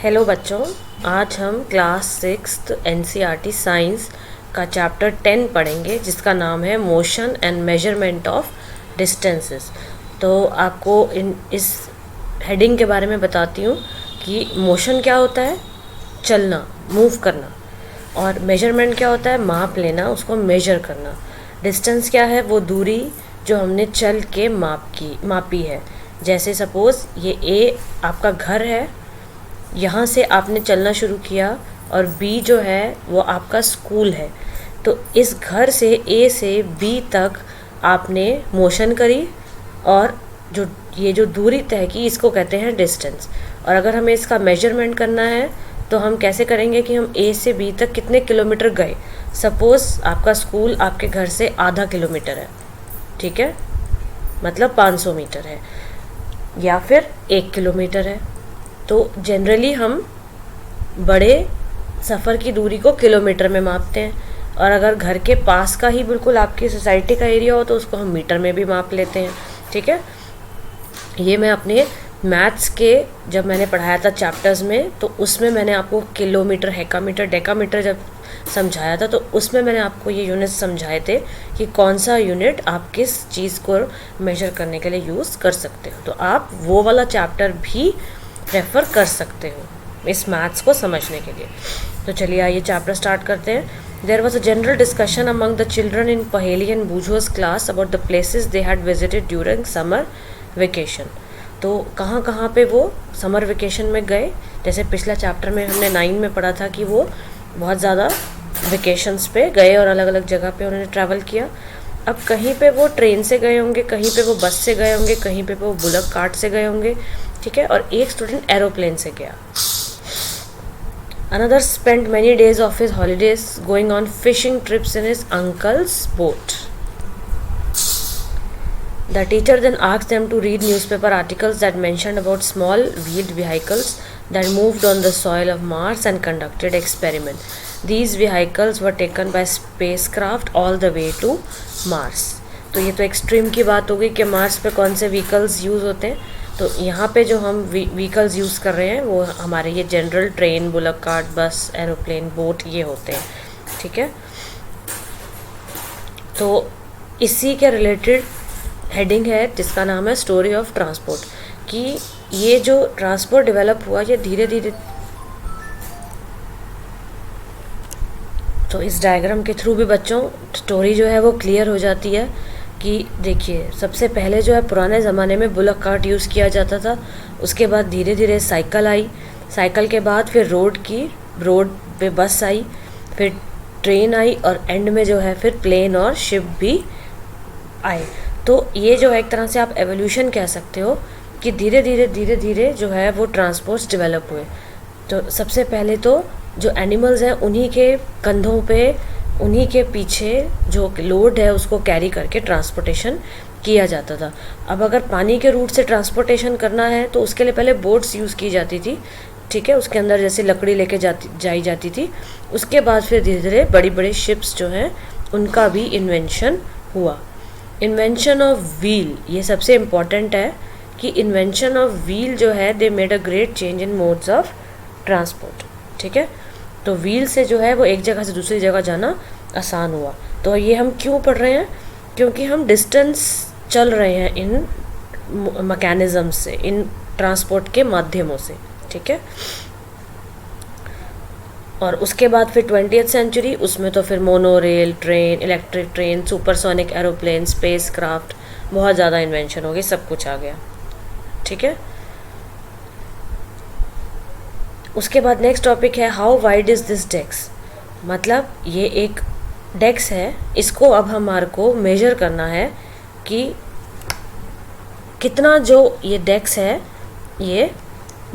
Hello बच्चों, आज हम क्लास 6 एनसीईआरटी साइंस का चैप्टर 10 पढ़ेंगे जिसका नाम है motion and measurement of distances. तो आपको इस हेडिंग के बारे में बताती हूँ कि मोशन क्या होता है, चलना, मूव करना, और मेजरमेंट क्या होता है, माप लेना, उसको मेजर करना। डिस्टेंस क्या है, वो दूरी जो हमने चल के मापी है। जैसे सपोज़ ये ए आपका घर है, यहाँ से आपने चलना शुरू किया, और बी जो है वो आपका स्कूल है। तो इस घर से ए से बी तक आपने मोशन करी, और जो दूरी तय की इसको कहते हैं डिस्टेंस। और अगर हमें इसका मेजरमेंट करना है तो हम कैसे करेंगे कि हम ए से बी तक कितने किलोमीटर गए। सपोज़ आपका स्कूल आपके घर से आधा किलोमीटर है, ठीक है, मतलब 500 मीटर है, या फिर 1 किलोमीटर है। तो जनरली हम बड़े सफ़र की दूरी को किलोमीटर में मापते हैं, और अगर घर के पास का ही बिल्कुल आपकी सोसाइटी का एरिया हो तो उसको हम मीटर में भी माप लेते हैं, ठीक है। ये मैं अपने मैथ्स के जब मैंने पढ़ाया था चैप्टर्स में, तो उसमें मैंने आपको किलोमीटर, हेक्टामीटर, डेकामीटर जब समझाया था, तो उसमें मैंने आपको ये यूनिट समझाए थे कि कौन सा यूनिट आप किस चीज़ को मेजर करने के लिए यूज़ कर सकते हो। तो आप वो वाला चैप्टर भी रेफ़र कर सकते हो इस मैथ्स को समझने के लिए। तो चलिए आइए चैप्टर स्टार्ट करते हैं। There was a general discussion among the children in Paheli and Boojho's class about the places they had visited during summer vacation. तो कहाँ कहाँ पे वो समर वेकेशन में गए। जैसे पिछला चैप्टर में हमने 9 में पढ़ा था कि वो बहुत ज़्यादा वेकेशंस पे गए और अलग अलग जगह पे उन्होंने ट्रैवल किया। अब कहीं पे वो ट्रेन से गए होंगे, कहीं पे वो बस से गए होंगे, कहीं पे वो बुलक कार्ट से गए होंगे, ठीक है, और एक स्टूडेंट एरोप्लेन से गया। Another spent many days of his holidays going on fishing trips in his uncle's boat. The teacher then asked them to read newspaper articles that mentioned about small wheeled vehicles that moved on the soil of Mars and conducted experiments. These vehicles were taken by spacecraft all the way to Mars. तो ये तो extreme की बात हो गई कि Mars पे कौन से व्हीकल्स यूज़ होते हैं। तो यहाँ पे जो हम व्हीकल्स यूज़ कर रहे हैं वो हमारे ये जनरल ट्रेन, बुलक कार्ट, बस, एरोप्लेन, बोट ये होते हैं, ठीक है। तो इसी के रिलेटेड हेडिंग है जिसका नाम है स्टोरी ऑफ ट्रांसपोर्ट, कि ये जो ट्रांसपोर्ट डेवलप हुआ ये धीरे धीरे। तो इस डायग्राम के थ्रू भी बच्चों स्टोरी जो है वो क्लियर हो जाती है कि देखिए, सबसे पहले जो है पुराने ज़माने में बुलक कार्ट यूज़ किया जाता था। उसके बाद धीरे धीरे साइकिल आई, साइकिल के बाद फिर रोड पे बस आई, फिर ट्रेन आई, और एंड में जो है फिर प्लेन और शिप भी आए। तो ये जो है एक तरह से आप एवोल्यूशन कह सकते हो कि धीरे धीरे जो है वो ट्रांसपोर्ट्स डेवलप हुए। तो सबसे पहले तो जो एनिमल्स हैं उन्हीं के कंधों पे, उन्हीं के पीछे जो लोड है उसको कैरी करके ट्रांसपोर्टेशन किया जाता था। अब अगर पानी के रूट से ट्रांसपोर्टेशन करना है तो उसके लिए पहले बोट्स यूज़ की जाती थी, ठीक है, उसके अंदर जैसे लकड़ी लेके जाई जाती थी। उसके बाद फिर धीरे धीरे बड़ी बड़ी शिप्स जो हैं उनका भी इन्वेंशन हुआ। इन्वेंशन ऑफ व्हील, ये सबसे इम्पॉर्टेंट है कि इन्वेंशन ऑफ व्हील जो है they made a great change in modes of transport, ठीक है। तो व्हील से जो है वो एक जगह से दूसरी जगह जाना आसान हुआ। तो ये हम क्यों पढ़ रहे हैं, क्योंकि हम डिस्टेंस चल रहे हैं इन मैकेनिज़्म से, इन ट्रांसपोर्ट के माध्यमों से, ठीक है। और उसके बाद फिर 20वीं सेंचुरी, उसमें तो फिर mono rail, train, electric train, supersonic aeroplane, space craft, बहुत ज़्यादा इन्वेंशन हो गई, सब कुछ आ गया, ठीक है। उसके बाद नेक्स्ट टॉपिक है how wide is this desk. मतलब ये एक डेस्क है, इसको अब हमारे को मेजर करना है कि कितना जो ये डेस्क है ये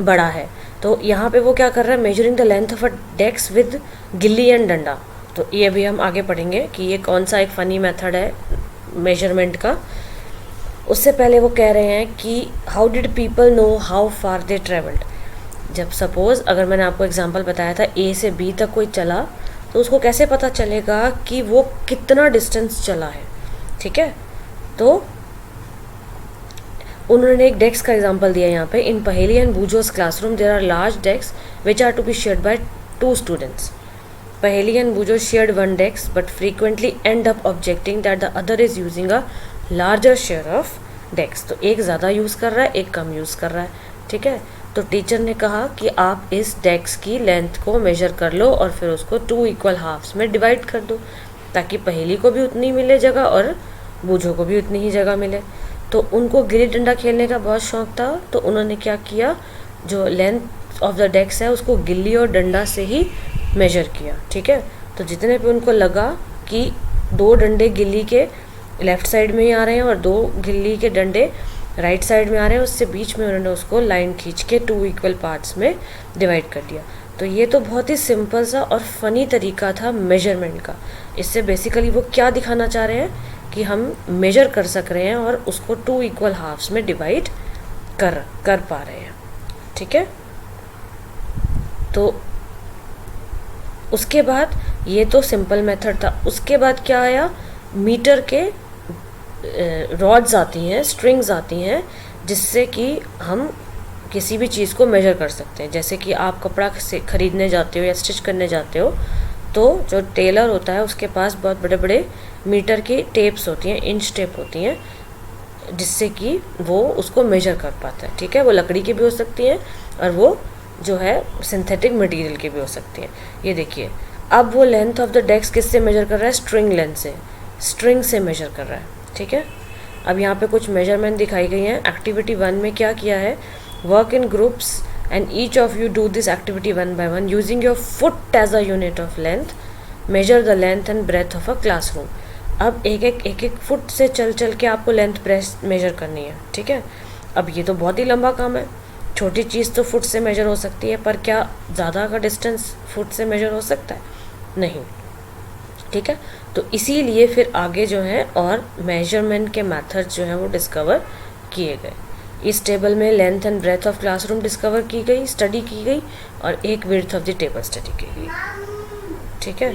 बड़ा है। तो यहाँ पे वो क्या कर रहा है, measuring the length of a desk with गिल्ली एंड डंडा। तो ये भी हम आगे पढ़ेंगे कि ये कौन सा एक फ़नी मेथड है मेजरमेंट का। उससे पहले वो कह रहे हैं कि how did people know how far they travelled. जब सपोज़ अगर मैंने आपको एग्जांपल बताया था ए से बी तक कोई चला, तो उसको कैसे पता चलेगा कि वो कितना डिस्टेंस चला है, ठीक है। तो उन्होंने एक डेस्क का एग्जांपल दिया यहाँ पे। In Paheli and Boojho's classroom there are large desk which are to be shared by 2 students. Paheli and Boojho shared one desk but frequently end up objecting that the other is using a larger share of desk. तो एक ज़्यादा use कर रहा है, एक कम use कर रहा है, ठीक है। तो टीचर ने कहा कि आप इस डेस्क की लेंथ को मेजर कर लो और फिर उसको 2 इक्वल हाफ्स में डिवाइड कर दो, ताकि पहेली को भी उतनी मिले जगह और बूझो को भी उतनी ही जगह मिले। तो उनको गिल्ली डंडा खेलने का बहुत शौक था, तो उन्होंने क्या किया, जो लेंथ ऑफ द डेस्क है उसको गिल्ली और डंडा से ही मेजर किया, ठीक है। तो जितने पे उनको लगा कि 2 डंडे गिल्ली के लेफ़्ट साइड में ही आ रहे हैं और 2 गिल्ली के डंडे राइट साइड में आ रहे हैं, उससे बीच में उन्होंने उसको लाइन खींच के 2 इक्वल पार्ट्स में डिवाइड कर दिया। तो ये तो बहुत ही सिंपल सा और फ़नी तरीका था मेजरमेंट का। इससे बेसिकली वो क्या दिखाना चाह रहे हैं कि हम मेजर कर सक रहे हैं और उसको 2 इक्वल हाफ्स में डिवाइड कर पा रहे हैं, ठीक है। तो उसके बाद ये तो सिंपल मेथड था। उसके बाद क्या आया, मीटर के रॉड्स आती हैं, स्ट्रिंग्स आती हैं, जिससे कि हम किसी भी चीज़ को मेजर कर सकते हैं। जैसे कि आप कपड़ा से ख़रीदने जाते हो या स्टिच करने जाते हो, तो जो टेलर होता है उसके पास बहुत बड़े बड़े मीटर की टेप्स होती हैं, इंच टेप होती हैं, जिससे कि वो उसको मेजर कर पाता है, ठीक है। वो लकड़ी की भी हो सकती हैं और वो जो है सिंथेटिक मटेरियल की भी हो सकती हैं। ये देखिए, अब वो लेंथ ऑफ द डेस्क किससे मेजर कर रहा है, स्ट्रिंग लेंथ से, स्ट्रिंग से मेजर कर रहा है, ठीक है। अब यहाँ पे कुछ मेजरमेंट दिखाई गई हैं। एक्टिविटी 1 में क्या किया है, work in groups and each of you do this activity 1 by 1 using your foot as a unit of length, measure the length and breadth of a classroom. अब एक एक फुट से चल के आपको लेंथ ब्रेथ मेजर करनी है, ठीक है। अब ये तो बहुत ही लंबा काम है। छोटी चीज़ तो फुट से मेजर हो सकती है, पर क्या ज़्यादा का डिस्टेंस फुट से मेजर हो सकता है, नहीं, ठीक है। तो इसीलिए फिर आगे जो है और मेजरमेंट के मेथड जो हैं वो डिस्कवर किए गए। इस टेबल में length and breadth of classroom discover की गई, स्टडी की गई, और एक width of the table study की गई, ठीक है।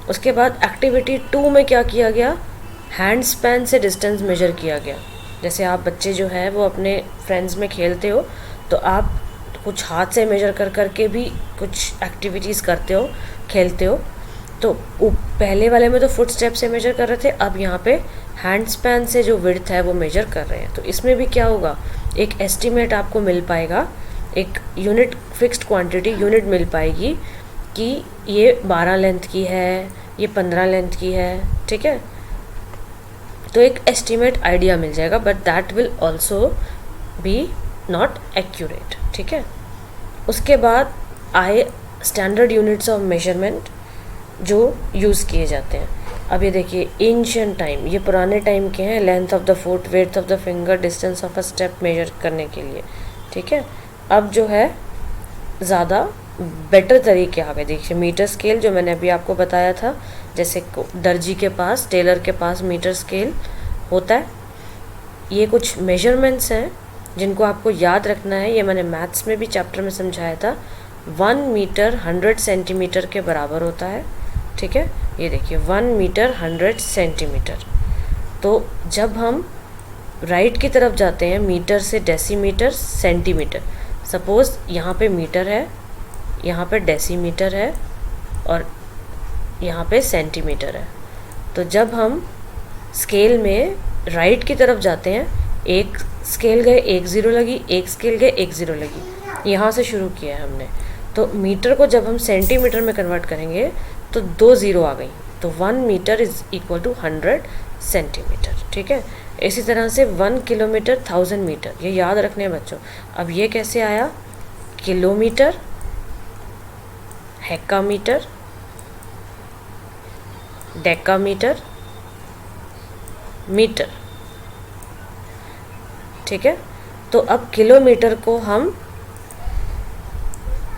उसके बाद एक्टिविटी 2 में क्या किया गया, हैंड स्पैन से डिस्टेंस मेजर किया गया। जैसे आप बच्चे जो है वो अपने फ्रेंड्स में खेलते हो, तो आप कुछ हाथ से मेजर कर के भी कुछ एक्टिविटीज़ करते हो, खेलते हो। तो पहले वाले में तो फुट स्टेप से मेजर कर रहे थे, अब यहाँ पे हैंड स्पैन से जो विड्थ है वो मेजर कर रहे हैं। तो इसमें भी क्या होगा, एक एस्टिमेट आपको मिल पाएगा, एक यूनिट फिक्स्ड क्वांटिटी यूनिट मिल पाएगी कि ये 12 लेंथ की है, ये 15 लेंथ की है, ठीक है। तो एक एस्टिमेट आइडिया मिल जाएगा, but that will also be not accurate, ठीक है। उसके बाद आए स्टैंडर्ड यूनिट्स ऑफ मेजरमेंट जो यूज़ किए जाते हैं। अब ये देखिए, एंशिएंट टाइम, ये पुराने टाइम के हैं, length of the foot, width of the finger, distance of a step measure करने के लिए, ठीक है। अब जो है ज़्यादा बेटर तरीके आ गए। देखिए, मीटर स्केल जो मैंने अभी आपको बताया था, जैसे दर्जी के पास, टेलर के पास मीटर स्केल होता है। ये कुछ मेजरमेंट्स हैं जिनको आपको याद रखना है। ये मैंने मैथ्स में भी चैप्टर में समझाया था। 1 मीटर 100 सेंटीमीटर के बराबर होता है, ठीक है। ये देखिए, 1 मीटर 100 सेंटीमीटर। तो जब हम राइट की तरफ जाते हैं, मीटर से डेसीमीटर, सेंटीमीटर, सपोज़ यहाँ पे मीटर है, यहाँ पे डेसीमीटर है और यहाँ पे सेंटीमीटर है। तो जब हम स्केल में राइट की तरफ जाते हैं, एक स्केल गए 1 0 लगी, एक स्केल गए 1 0 लगी, यहाँ से शुरू किया है हमने। तो मीटर को जब हम सेंटीमीटर में कन्वर्ट करेंगे तो 2 0 आ गई, तो 1 metre is equal to 100 centimetre, ठीक है। इसी तरह से 1 किलोमीटर 1000 मीटर, ये याद रखने हैं बच्चों। अब ये कैसे आया, किलोमीटर, हेक्टामीटर, डेकामीटर, मीटर, ठीक है। तो अब किलोमीटर को हम,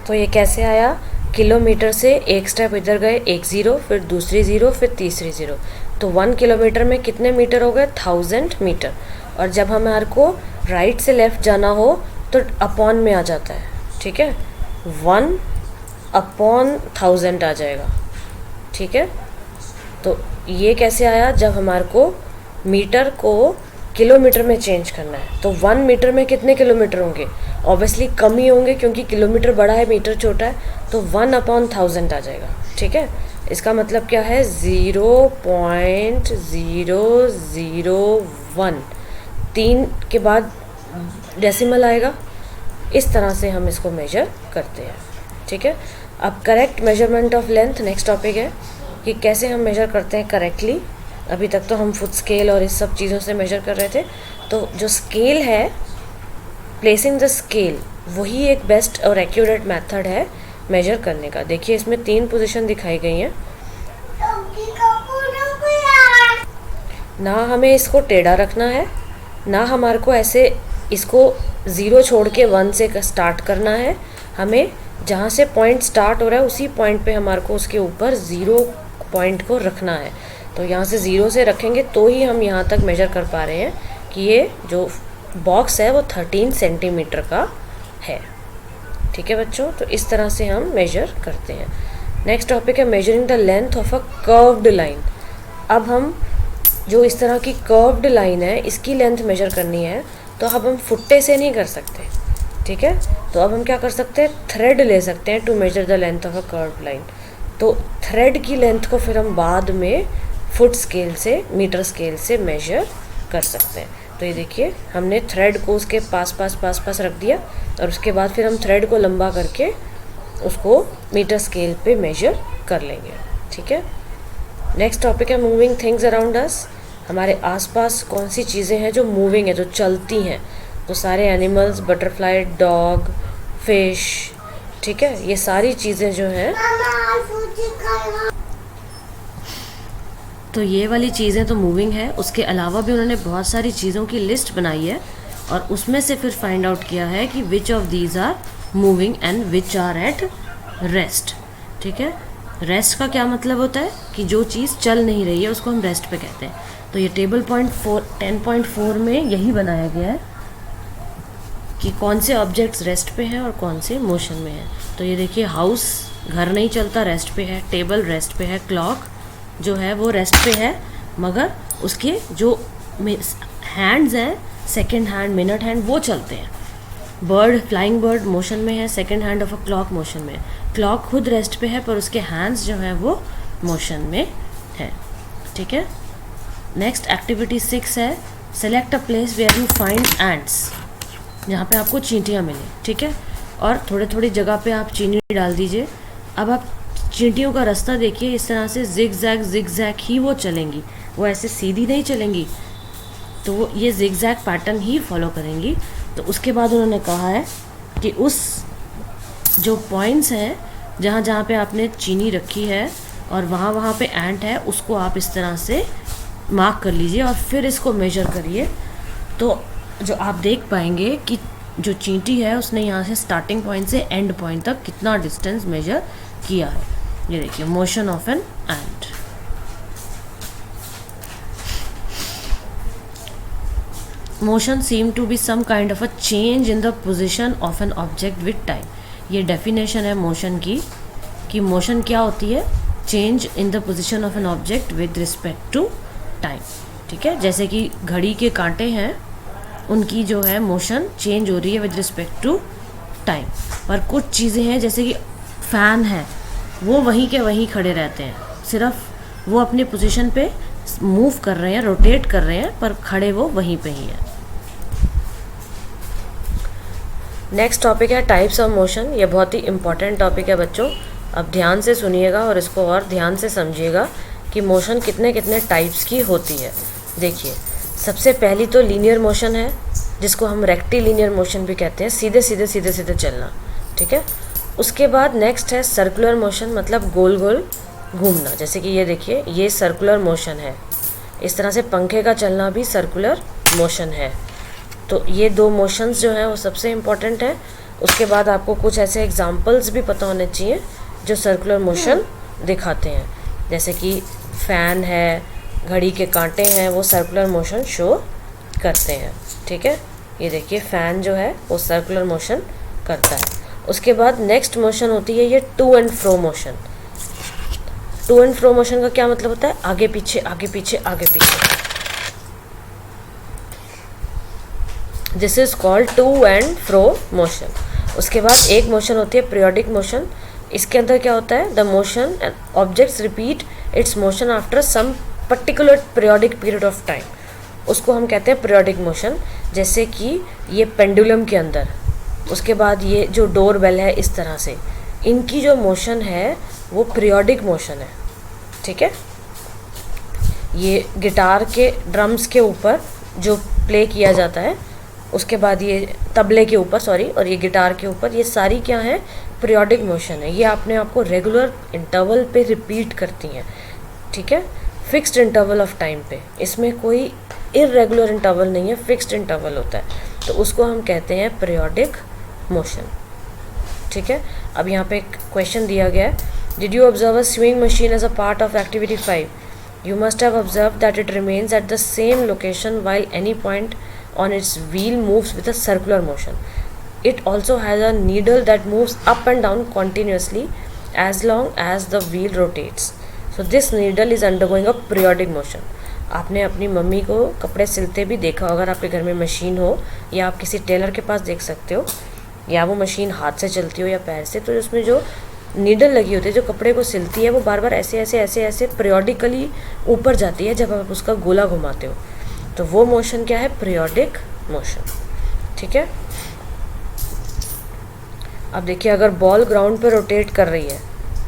तो ये कैसे आया, किलोमीटर से एक स्टेप इधर गए, 1 0, फिर दूसरी 0, फिर तीसरी 0, तो 1 किलोमीटर में कितने मीटर हो गए, 1000 मीटर। और जब हमारे को राइट से लेफ़्ट जाना हो तो अपॉन में आ जाता है, ठीक है, 1/1000 आ जाएगा, ठीक है। तो ये कैसे आया, जब हमारे को मीटर को किलोमीटर में चेंज करना है, तो 1 मीटर में कितने किलोमीटर होंगे? ऑब्वियसली कम ही होंगे, क्योंकि किलोमीटर बड़ा है, मीटर छोटा है, तो 1/1000 आ जाएगा। ठीक है, इसका मतलब क्या है? 0.0001, 3 के बाद डेसिमल आएगा। इस तरह से हम इसको मेजर करते हैं। ठीक है, अब correct measurement of length next topic है कि कैसे हम मेजर करते हैं करेक्टली। अभी तक तो हम फुट स्केल और इस सब चीज़ों से मेजर कर रहे थे, तो जो स्केल है, प्लेसिंग द स्केल, वही एक बेस्ट और एक्यूरेट मेथड है मेजर करने का। देखिए इसमें 3 पोजीशन दिखाई गई हैं। ना हमें इसको टेढ़ा रखना है, ना हमारे को ऐसे इसको 0 छोड़ के 1 से स्टार्ट करना है। हमें जहाँ से पॉइंट स्टार्ट हो रहा है उसी पॉइंट पे हमारे को उसके ऊपर 0 पॉइंट को रखना है। तो यहाँ से 0 से रखेंगे तो ही हम यहाँ तक मेजर कर पा रहे हैं कि ये जो बॉक्स है वो 13 सेंटीमीटर का है। ठीक है बच्चों, तो इस तरह से हम मेजर करते हैं। नेक्स्ट टॉपिक है measuring the length of a curved line. अब हम जो इस तरह की कर्व्ड लाइन है इसकी लेंथ मेजर करनी है, तो अब हम फुट्टे से नहीं कर सकते। ठीक है, तो अब हम क्या कर सकते हैं? थ्रेड ले सकते हैं to measure the length of a curved line. तो थ्रेड की लेंथ को फिर हम बाद में फुट स्केल से, मीटर स्केल से मेजर कर सकते हैं। तो ये देखिए हमने थ्रेड को उसके पास रख दिया और उसके बाद फिर हम थ्रेड को लंबा करके उसको मीटर स्केल पे मेजर कर लेंगे। ठीक है, नेक्स्ट टॉपिक है मूविंग थिंग्स अराउंड अस। हमारे आसपास कौन सी चीज़ें हैं जो मूविंग है, जो चलती हैं? तो सारे एनिमल्स, बटरफ्लाई, डॉग, फिश, ठीक है, ये सारी चीज़ें जो हैं, तो ये वाली चीज़ें तो मूविंग है। उसके अलावा भी उन्होंने बहुत सारी चीज़ों की लिस्ट बनाई है और उसमें से फिर फाइंड आउट किया है कि which of these are moving and which are at rest. ठीक है, रेस्ट का क्या मतलब होता है कि जो चीज़ चल नहीं रही है उसको हम रेस्ट पे कहते हैं। तो ये टेबल 10.4 में यही बनाया गया है कि कौन से ऑब्जेक्ट्स रेस्ट पे हैं और कौन से मोशन में हैं। तो ये देखिए हाउस, घर नहीं चलता, रेस्ट पे है। टेबल रेस्ट पे है। क्लॉक जो है वो रेस्ट पे है, मगर उसके जो हैंड्स हैं, सेकेंड हैंड, मिनट हैंड, वो चलते हैं। बर्ड, फ्लाइंग बर्ड मोशन में है, second hand of a clock motion में है। क्लॉक खुद रेस्ट पे है पर उसके हैंड्स जो हैं वो मोशन में है। ठीक है, नेक्स्ट एक्टिविटी 6 है select a place where you find ants, जहाँ पे आपको चींटियाँ मिले। ठीक है, और थोड़ी थोड़ी जगह पे आप चीनी डाल दीजिए। अब आप चींटियों का रास्ता देखिए, इस तरह से जिग जैग ही वो चलेंगी, वो ऐसे सीधी नहीं चलेंगी, तो ये जिग जैग पैटर्न ही फॉलो करेंगी। तो उसके बाद उन्होंने कहा है कि उस जो पॉइंट्स हैं जहाँ जहाँ पे आपने चीनी रखी है और वहाँ वहाँ पे एंट है, उसको आप इस तरह से मार्क कर लीजिए और फिर इसको मेजर करिए। तो जो आप देख पाएंगे कि जो चींटी है उसने यहाँ से स्टार्टिंग पॉइंट से एंड पॉइंट तक कितना डिस्टेंस मेजर किया है। ये देखिए motion of an ant. Motion seem to be some kind of a change in the position of an object with time. ये डेफिनेशन है मोशन की, कि मोशन क्या होती है? Change in the position of an object with respect to time. ठीक है, जैसे कि घड़ी के कांटे हैं, उनकी जो है मोशन चेंज हो रही है विद रिस्पेक्ट टू टाइम। पर कुछ चीज़ें हैं जैसे कि फ़ैन है, वो वहीं के वहीं खड़े रहते हैं, सिर्फ वो अपनी पोजीशन पे मूव कर रहे हैं, रोटेट कर रहे हैं, पर खड़े वो वहीं पे ही हैं। नेक्स्ट टॉपिक है टाइप्स ऑफ मोशन। ये बहुत ही इम्पॉर्टेंट टॉपिक है बच्चों, अब ध्यान से सुनिएगा और इसको और ध्यान से समझिएगा कि मोशन कितने कितने टाइप्स की होती है। देखिए सबसे पहली तो लीनियर मोशन है, जिसको हम रेक्टिलिनियर मोशन भी कहते हैं, सीधे सीधे चलना। ठीक है, उसके बाद नेक्स्ट है सर्कुलर मोशन, मतलब गोल गोल घूमना। जैसे कि ये देखिए, ये सर्कुलर मोशन है। इस तरह से पंखे का चलना भी सर्कुलर मोशन है। तो ये 2 मोशंस जो हैं वो सबसे इम्पॉर्टेंट है। उसके बाद आपको कुछ ऐसे एग्जांपल्स भी पता होने चाहिए जो सर्कुलर मोशन दिखाते हैं, जैसे कि फ़ैन है, घड़ी के कांटे हैं, वो सर्कुलर मोशन शो करते हैं। ठीक है, ये देखिए फ़ैन जो है वो सर्कुलर मोशन करता है। उसके बाद नेक्स्ट मोशन होती है ये to and fro motion. To and fro motion का क्या मतलब होता है? आगे पीछे आगे पीछे आगे पीछे। This is called to and fro motion. उसके बाद एक मोशन होती है पीरियोडिक मोशन। इसके अंदर क्या होता है, the motion and objects repeat its motion after some particular periodic period of time, उसको हम कहते हैं पीरियोडिक मोशन। जैसे कि ये पेंडुलम के अंदर, उसके बाद ये जो डोर बेल है, इस तरह से इनकी जो मोशन है वो पीरियोडिक मोशन है। ठीक है, ये गिटार के ड्रम्स के ऊपर जो प्ले किया जाता है, उसके बाद ये तबले के ऊपर सॉरी, और ये गिटार के ऊपर, ये सारी क्या है, पीरियोडिक मोशन है। ये अपने आप को रेगुलर इंटरवल पे रिपीट करती हैं। ठीक है, फिक्स्ड इंटरवल ऑफ टाइम पे, इसमें कोई इरेगुलर इंटरवल नहीं है, फिक्स्ड इंटरवल होता है, तो उसको हम कहते हैं पीरियोडिक मोशन। ठीक है, अब यहाँ पे एक क्वेश्चन दिया गया है, did you observe a swing machine as a part of activity 5? You must have observed that it remains at the same location while any point on its wheel moves with a circular motion. It also has a needle that moves up and down continuously as long as the wheel rotates. So this needle is undergoing a periodic motion. आपने अपनी mummy को कपड़े सिलते भी देखा, अगर आपके घर में मशीन हो, या आप किसी टेलर के पास देख सकते हो, या वो मशीन हाथ से चलती हो या पैर से, तो उसमें जो नीडल लगी होती है जो कपड़े को सिलती है, वो बार बार ऐसे ऐसे ऐसे ऐसे पीरियोडिकली ऊपर जाती है जब आप उसका गोला घुमाते हो, तो वो मोशन क्या है, पीरियोडिक मोशन। ठीक है, अब देखिए, अगर बॉल ग्राउंड पे रोटेट कर रही है,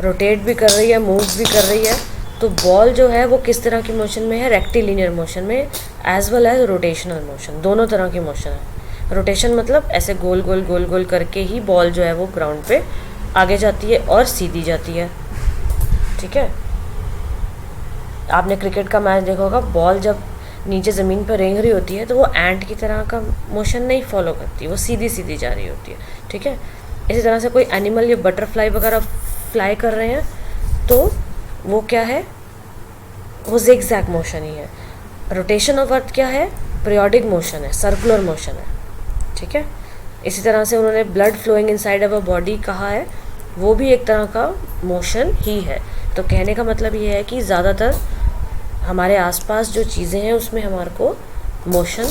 रोटेट भी कर रही है, मूव भी कर रही है, तो बॉल जो है वो किस तरह की मोशन में है, रेक्टिलिनियर मोशन में, as well as rotational motion, दोनों तरह की मोशन है। रोटेशन मतलब ऐसे गोल गोल गोल गोल करके ही बॉल जो है वो ग्राउंड पे आगे जाती है और सीधी जाती है। ठीक है, आपने क्रिकेट का मैच देखा होगा, बॉल जब नीचे ज़मीन पर रेंग रही होती है तो वो एंट की तरह का मोशन नहीं फॉलो करती, वो सीधी सीधी जा रही होती है। ठीक है, इसी तरह से कोई एनिमल या बटरफ्लाई वगैरह फ्लाई कर रहे हैं तो वो क्या है, वो ज़िगज़ैग मोशन ही है। रोटेशन ऑफ अर्थ क्या है, पीरियोडिक मोशन है, सर्कुलर मोशन है। ठीक है, इसी तरह से उन्होंने blood flowing inside of a body कहा है, वो भी एक तरह का मोशन ही है। तो कहने का मतलब ये है कि ज़्यादातर हमारे आसपास जो चीज़ें हैं उसमें हमारे को मोशन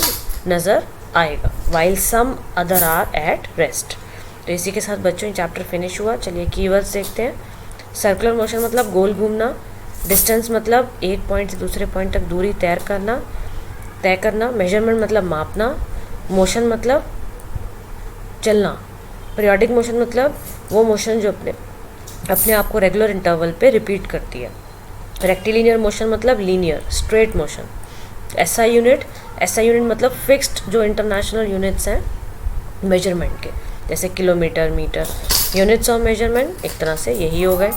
नज़र आएगा, while some other are at rest. तो इसी के साथ बच्चों ये चैप्टर फिनिश हुआ। चलिए कीवर्ड्स देखते हैं। सर्कुलर मोशन मतलब गोल घूमना, डिस्टेंस मतलब एक पॉइंट से दूसरे पॉइंट तक दूरी तय करना, मेजरमेंट मतलब मापना, मोशन मतलब चलना, पीरियोडिक मोशन मतलब वो मोशन जो अपने आप को रेगुलर इंटरवल पे रिपीट करती है, रेक्टिलिनियर मोशन मतलब linear straight motion, SI unit मतलब फिक्स्ड जो इंटरनेशनल यूनिट्स हैं मेजरमेंट के, जैसे kilometre, metre, units of measurement एक तरह से यही हो गए।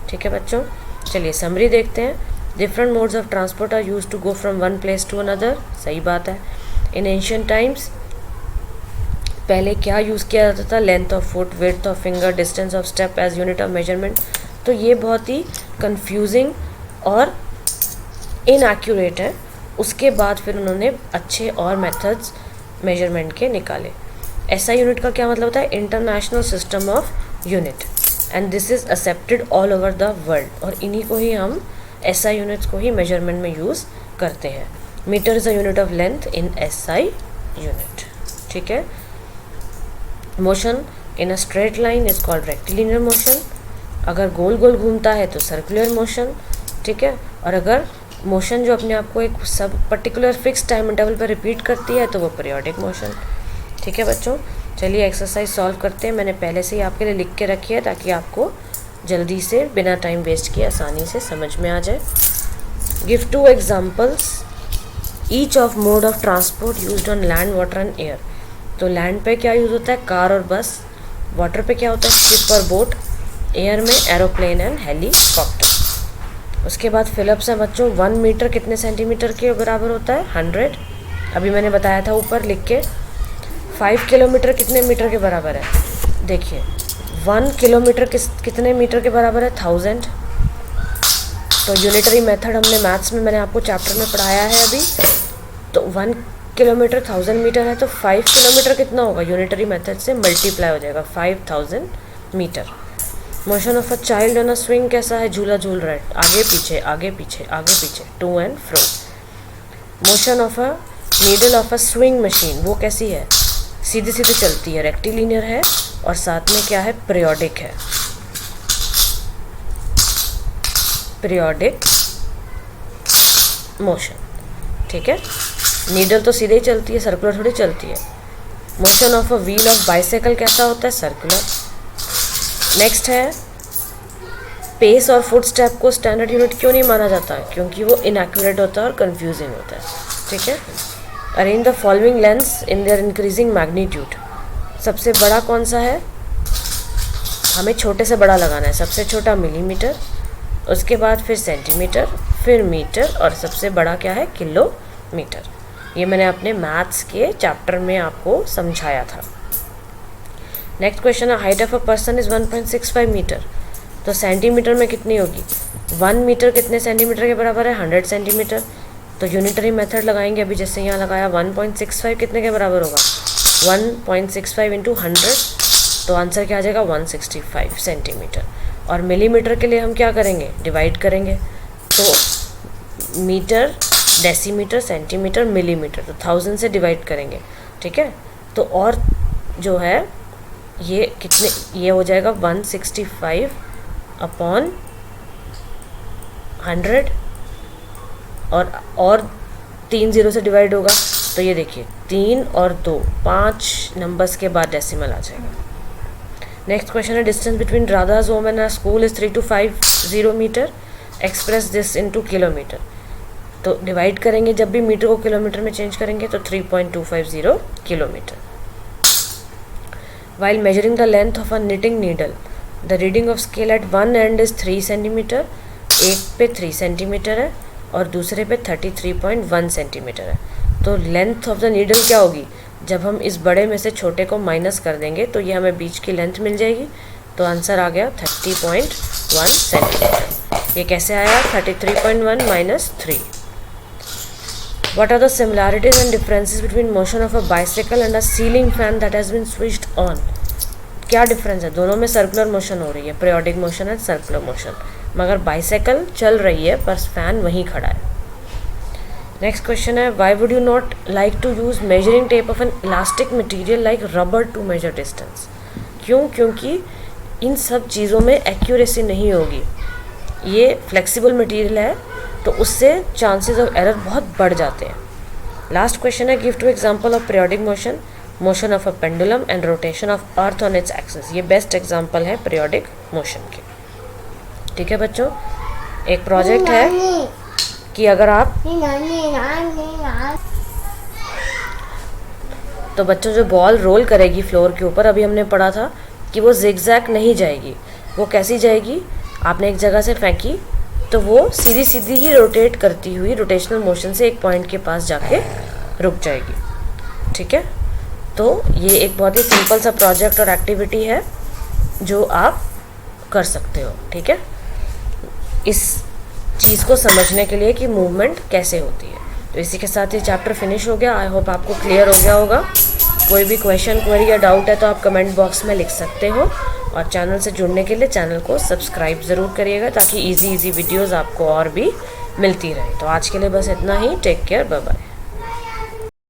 ठीक है बच्चों, चलिए समरी देखते हैं। Different modes of transport are use to go from one place to another, सही बात है। इन एंशिएंट टाइम्स पहले क्या यूज़ किया जाता था, length of foot, width of finger, distance of step as unit of measurement. तो ये बहुत ही कंफ्यूजिंग और इनएक्यूरेट है। उसके बाद फिर उन्होंने अच्छे और मेथड्स मेजरमेंट के निकाले। ऐसा यूनिट का क्या मतलब होता है, international system of unit, and this is accepted all over the world. और इन्हीं को ही हम एसआई यूनिट्स को ही मेजरमेंट में यूज़ करते हैं। Metre is a unit of length in SI unit. ठीक है, motion in a straight line is called rectilinear motion. अगर गोल गोल घूमता है तो सर्कुलर मोशन। ठीक है, और अगर मोशन जो अपने आप को एक सब पर्टिकुलर फिक्स टाइम इंटरवल पर रिपीट करती है तो वो पीरियोडिक मोशन। ठीक है बच्चों, चलिए एक्सरसाइज सॉल्व करते हैं। मैंने पहले से ही आपके लिए लिख के रखी है ताकि आपको जल्दी से बिना टाइम वेस्ट किए आसानी से समझ में आ जाए। Give 2 examples each of mode of transport used on land, water and air. तो लैंड पे क्या यूज़ होता है, कार और बस। वाटर पे क्या होता है, शिप और बोट। एयर में एरोप्लेन एंड हेलीकॉप्टर। उसके बाद फिलिप्स है बच्चों, 1 मीटर कितने सेंटीमीटर के बराबर होता है, 100। अभी मैंने बताया था ऊपर लिख के। 5 किलोमीटर कितने मीटर के बराबर है, देखिए 1 किलोमीटर कितने मीटर के बराबर है, 1000। तो यूनिटरी मेथड हमने मैथ्स में मैंने आपको चैप्टर में पढ़ाया है अभी। तो 1 किलोमीटर 1000 मीटर है, तो 5 किलोमीटर कितना होगा, यूनिटरी मेथड से मल्टीप्लाई हो जाएगा, 5000 metre. Motion of a child on a swing कैसा है, झूला झूल रहा है, आगे पीछे आगे पीछे आगे पीछे, to and fro. Motion of a needle of a swing machine, वो कैसी है, सीधे सीधे चलती है, रेक्टिलिनियर है और साथ में क्या है, पीरियोडिक है, पीरियोडिक मोशन। ठीक है, नीडल तो सीधे ही चलती है, सर्कुलर थोड़ी चलती है। Motion of a wheel of bicycle कैसा होता है, सर्कुलर। नेक्स्ट है, पेस और फुट स्टेप को स्टैंडर्ड यूनिट क्यों नहीं माना जाता है, क्योंकि वो इनएक्यूरेट होता है और कंफ्यूजिंग होता है। ठीक है, arrange the following lens in their increasing magnitude, सबसे बड़ा कौन सा है, हमें छोटे से बड़ा लगाना है, सबसे छोटा मिलीमीटर, उसके बाद फिर सेंटीमीटर, फिर मीटर और सबसे बड़ा क्या है, किलोमीटर। ये मैंने अपने मैथ्स के चैप्टर में आपको समझाया था। नेक्स्ट क्वेश्चन है, height of a person is 1.65 metre, तो सेंटीमीटर में कितनी होगी, 1 मीटर कितने सेंटीमीटर के बराबर है, 100 सेंटीमीटर। तो यूनिटरी मेथड लगाएंगे, अभी जैसे यहाँ लगाया 1.65 कितने के बराबर होगा, 1.65 इंटू 100, तो आंसर क्या आ जाएगा, 165 सेंटीमीटर। और मिलीमीटर के लिए हम क्या करेंगे, डिवाइड करेंगे, तो मीटर, डेसीमीटर, सेंटीमीटर, मिलीमीटर, तो 1000 से डिवाइड करेंगे। ठीक है, तो और जो है ये कितने, ये हो जाएगा 165 अपॉन 100 और 3 0 से डिवाइड होगा, तो ये देखिए 3 और 2, 5 नंबर्स के बाद डेसिमल आ जाएगा। नेक्स्ट क्वेश्चन है, distance between Radha's home and school is 3250 metre, express this into kilometre. तो डिवाइड करेंगे, जब भी मीटर को किलोमीटर में चेंज करेंगे तो 3.250 kilometre. While measuring the length of a knitting needle, the reading of scale eight one and is 3 centimetre, एक पे 3 सेंटीमीटर है और दूसरे पे 33.1 सेंटीमीटर है। तो लेंथ ऑफ द नीडल क्या होगी, जब हम इस बड़े में से छोटे को माइनस कर देंगे तो ये हमें बीच की लेंथ मिल जाएगी। तो आंसर आ गया 30.1 सेंटीमीटर। ये कैसे आया, 33.1 minus 3। What are the similarities and differences between motion of a bicycle and a ceiling fan that has been switched on? क्या डिफरेंस है, दोनों में सर्कुलर मोशन हो रही है, पीरियोडिक मोशन है, सर्कुलर मोशन, मगर बाइसाइकिल चल रही है पर फैन वहीं खड़ा है। नेक्स्ट क्वेश्चन है, why would you not like to use measuring tape of an elastic material like rubber to measure distance, क्यों, क्योंकि इन सब चीज़ों में एक्यूरेसी नहीं होगी, ये फ्लेक्सिबल मटीरियल है तो उससे चांसेस ऑफ एरर बहुत बढ़ जाते हैं। लास्ट क्वेश्चन है, give two example of periodic motion, motion of a pendulum and rotation of earth on its axis. ये बेस्ट एग्जांपल है पीरियोडिक मोशन के। ठीक है बच्चों, एक प्रोजेक्ट है कि अगर आप तो बच्चों जो बॉल रोल करेगी फ्लोर के ऊपर, अभी हमने पढ़ा था कि वो जिगजैग नहीं जाएगी, वो कैसी जाएगी, आपने एक जगह से फेंकी तो वो सीधी सीधी ही रोटेट करती हुई रोटेशनल मोशन से एक पॉइंट के पास जाके रुक जाएगी। ठीक है, तो ये एक बहुत ही सिंपल सा प्रोजेक्ट और एक्टिविटी है जो आप कर सकते हो। ठीक है, इस चीज़ को समझने के लिए कि मूवमेंट कैसे होती है। तो इसी के साथ ये चैप्टर फिनिश हो गया। आई होप आपको क्लियर हो गया होगा। कोई भी क्वेश्चन, क्वेरी या डाउट है तो आप कमेंट बॉक्स में लिख सकते हो, और चैनल से जुड़ने के लिए चैनल को सब्सक्राइब ज़रूर करिएगा ताकि इजी वीडियोज़ आपको और भी मिलती रहे। तो आज के लिए बस इतना ही। Take care, bye bye.